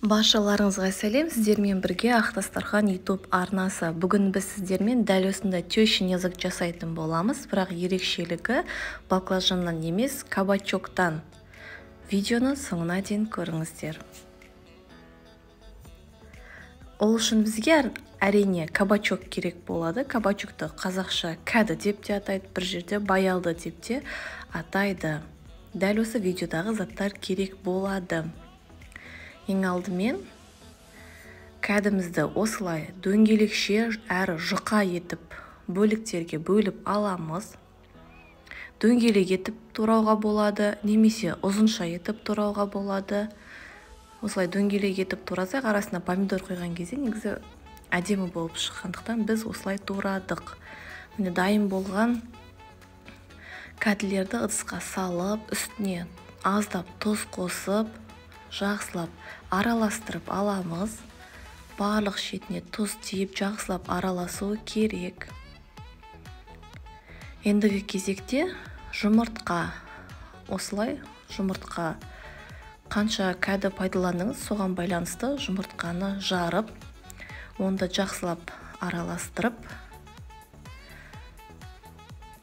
Баршаларыңызға сәлем, сіздермен бірге Ақтастархан YouTube арнасы. Бүгін біз сіздермен дәл осындай тещин язык жасайтын боламыз, бірақ ерекшелігі баклажаннан емес, кабачоктан. Видеоны соңына дейін көріңіздер. Ол үшін бізге әрине кабачок керек болады. Кабачокты қазақша кәді деп те атайды, бір жерде баялды деп те атайды. Дәл осы видеодағы заттар керек болады. Ең алдымен кәдімізді осылай дөңгелекше әрі жұқа етіп бөліктерге бөліп аламыз. Дөңгелек етіп турауға болады, немесе ұзынша етіп турауға болады. Осылай дөңгелек етіп туразақ, арасына помидор қойған кезде негізі әдемі болып шыққандықтан біз осылай турадық. Міне дайын болған кәділерді ыдысқа салып, үстіне аздап тұз қосып, жақсылап араластырып аламыз. Барлық шетіне тұз тиіп жақсылап араласуы керек. Ендігі кезекте жұмыртқа. Осылай жұмыртқа қанша кәді пайдаланыңыз, соған байланысты жұмыртқаны жарып, онда жақсылап араластырып,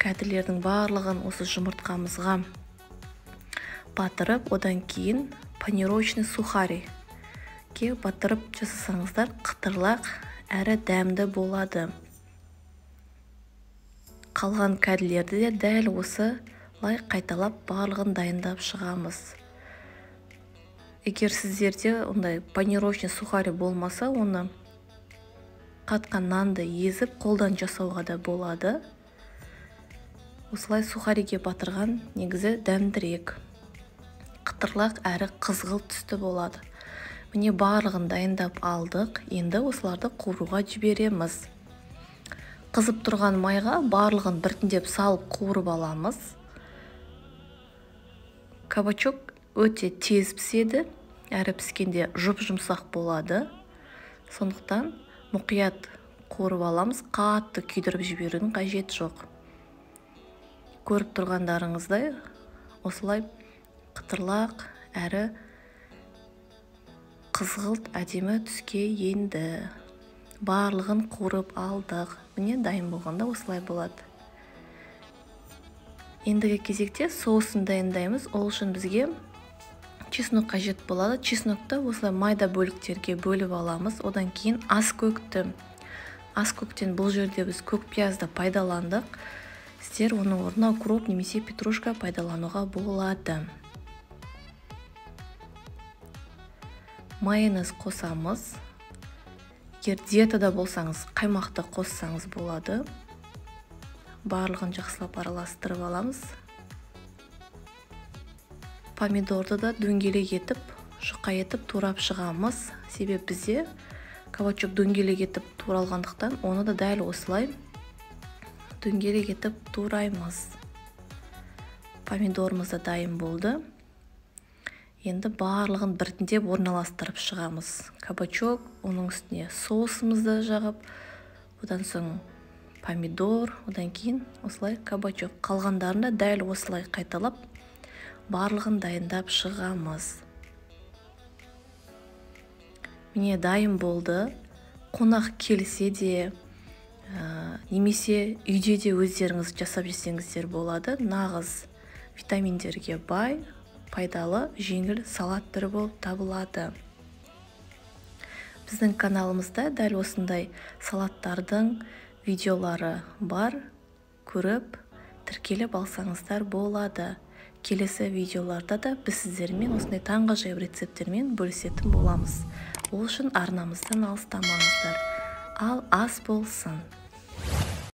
кәділердің барлығын осы жұмыртқамызға батырып, одан кейін панировочный сухарий батырып жасасаңыздар қытырлақ әрі дәмді болады. Қалған кәділерді де дәл осылай қайталап барлығын дайындап шығамыз. Егер сіздерде ондай панировочный сухарий болмаса, оны қатқан нанды езіп қолдан жасауға да болады. Осылай сухариге батырған негізі дәмдірек, қытырлақ әрі қызғылт түсті болады. Міне барлығын дайындап алдық. Енді осыларды қуыруға жібереміз. Қызып тұрған майға барлығын біртіндеп салып қуырып аламыз. Кабачок өте тез піседі, әрі піскенде жұп-жұмсақ болады. Сондықтан мұқият қуырып аламыз, қатты күйдіріп жіберудің қажет жоқ. Көріп тұрғандарыңыздай осылай қытырлақ әрі қызғылт әдемі түске енді. Барлығын қуырып алдық. Міне дайын болғанда осылай болады. Ендігі кезекте соусын дайындаймыз. Ол үшін бізге чеснок қажет болады. Чеснокты осылай майда бөліктерге бөліп аламыз. Одан кейін аскөкті. Аскөктен бұл жерде біз көк пиязды пайдаландық. Сіздер оның орнына укроп немесе петрушка пайдалануға болады. Майонез қосамыз. Егер диетада болсаңыз, қаймақты қоссаңыз болады. Барлығын жақсылап араластырып аламыз. Помидорды да дөңгелек етіп, жұқа етіп турап шығамыз. Себебі бізде кабачок дөңгелек етіп туралғандықтан, оны да дәл осылай дөңгелек етіп тураймыз. Помидорымыз да дайын болды. Енді барлығын біртіндеп орналастырып шығамыз. Кабачок, оның үстіне соусымызды жағып, одан соң помидор, одан кейін осылай кабачок. Қалғандарында дәл осылай қайталап, барлығын дайындап шығамыз. Міне дайын болды. Қонақ келсе де, немесе үйде де өздеріңіз жасап жесеңіздер болады. Нағыз витаминдерге бай, пайдалы, жеңіл салат түрі болып табылады. Біздің каналымызда дәл осындай салаттардың видеолары бар. Көріп, тіркеліп алсаңыздар болады. Келесі видеоларда да біз сіздермен осындай таңғажайып рецепттермен бөлісетін боламыз. Ол үшін арнамыздан алыстамаңыздар. Ал ас болсын.